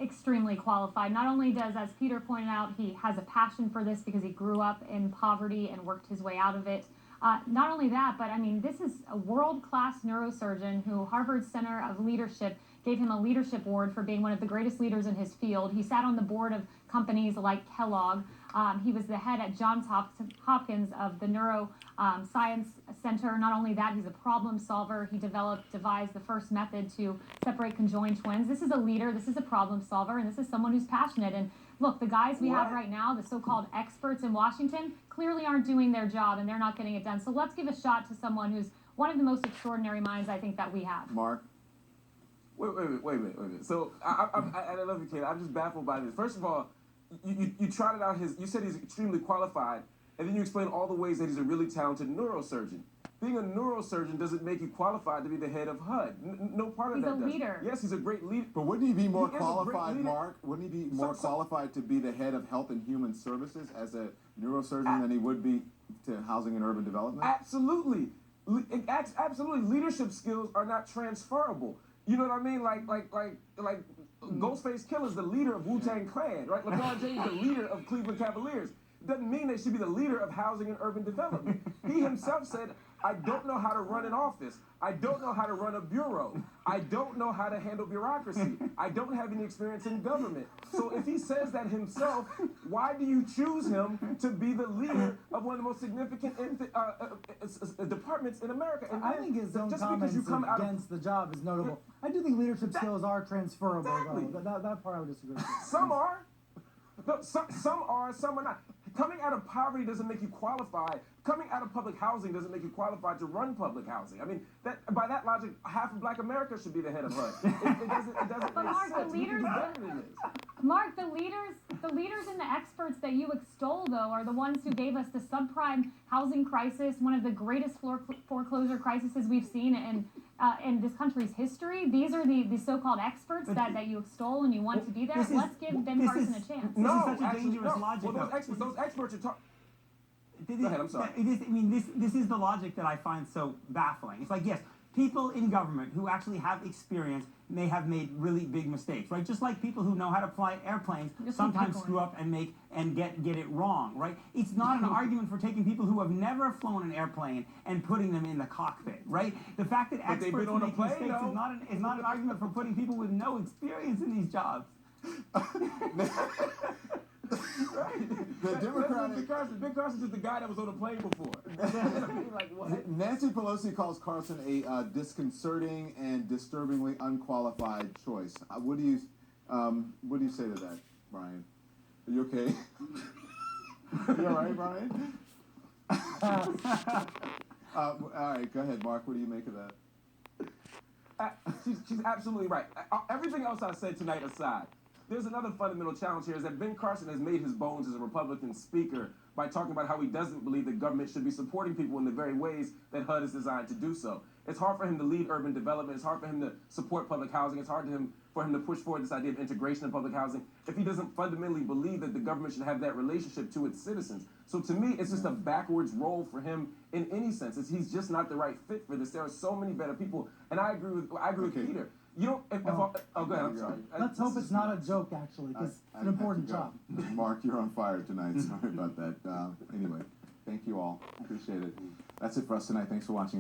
Extremely qualified. Not only does, as Peter pointed out, he has a passion for this because he grew up in poverty and worked his way out of it. Not only that, but I mean, this is a world-class neurosurgeon who Harvard Center of Leadership gave him a leadership award for being one of the greatest leaders in his field. He sat on the board of companies like Kellogg. He was the head at Johns Hopkins of the Neuroscience Center. Not only that, he's a problem solver. He devised the first method to separate conjoined twins. This is a leader, this is a problem solver, and this is someone who's passionate. And look, the guys we have right now, the so-called experts in Washington, clearly aren't doing their job and they're not getting it done. So let's give a shot to someone who's one of the most extraordinary minds I think that we have. Mark? Wait a minute. So I love you, Kate. I'm just baffled by this. First of all, you trotted out you said he's extremely qualified, and then you explained all the ways that he's a really talented neurosurgeon. Being a neurosurgeon doesn't make you qualified to be the head of HUD. No part of that does. He's a leader. Yes, he's a great leader. But wouldn't he be more qualified, Mark? Wouldn't he be more qualified to be the head of Health and Human Services as a neurosurgeon than he would be to Housing and Urban Development? Absolutely. Absolutely. Leadership skills are not transferable. You know what I mean? Like Ghostface Killer's the leader of Wu-Tang Clan, right? LeBron James the leader of Cleveland Cavaliers. Doesn't mean they should be the leader of Housing and Urban Development. He himself said, I don't know how to run an office. I don't know how to run a bureau. I don't know how to handle bureaucracy. I don't have any experience in government. So if he says that himself, why do you choose him to be the leader of one of the most significant departments in America? And I think his own comments against the job is notable. I do think leadership skills are transferable, exactly. though. That part I would disagree with. Some are. Some are, some are not. Coming out of poverty doesn't make you qualified. Coming out of public housing doesn't make you qualified to run public housing. I mean, by that logic, half of Black America should be the head of HUD. It doesn't But make Mark, sense. the leaders, Mark, the leaders and the experts that you extol, though, are the ones who gave us the subprime housing crisis, one of the greatest foreclosure crises we've seen in this country's history. These are the so-called experts that you extol and you want to be there. Let's give Ben Carson a chance. No, this is such a dangerous logic. Well, those experts are talking. Go ahead, I'm sorry. This is the logic that I find so baffling. It's like, yes, people in government who actually have experience may have made really big mistakes, right? Just like people who know how to fly airplanes sometimes screw up and get it wrong, right? It's not an argument for taking people who have never flown an airplane and putting them in the cockpit, right? The fact that experts make mistakes is not an argument for putting people with no experience in these jobs. The Democratic... Ben Carson's just the guy that was on the plane before. Like, what? Nancy Pelosi calls Carson a disconcerting and disturbingly unqualified choice. What do you say to that, Brian? Are you okay? You all right, Brian? All right, go ahead, Mark. What do you make of that? She's absolutely right. Everything else I said tonight aside, there's another fundamental challenge here is that Ben Carson has made his bones as a Republican speaker by talking about how he doesn't believe that government should be supporting people in the very ways that HUD is designed to do so. It's hard for him to lead urban development. It's hard for him to support public housing. It's hard for him to push forward this idea of integration in public housing if he doesn't fundamentally believe that the government should have that relationship to its citizens. So to me, it's just a backwards role for him in any sense. He's just not the right fit for this. There are so many better people, and I agree with Peter. You don't. Go ahead. I'm sorry. Let's hope it's not a joke, actually, because it's an important job. Mark, you're on fire tonight. Sorry about that. Anyway, thank you all. Appreciate it. That's it for us tonight. Thanks for watching.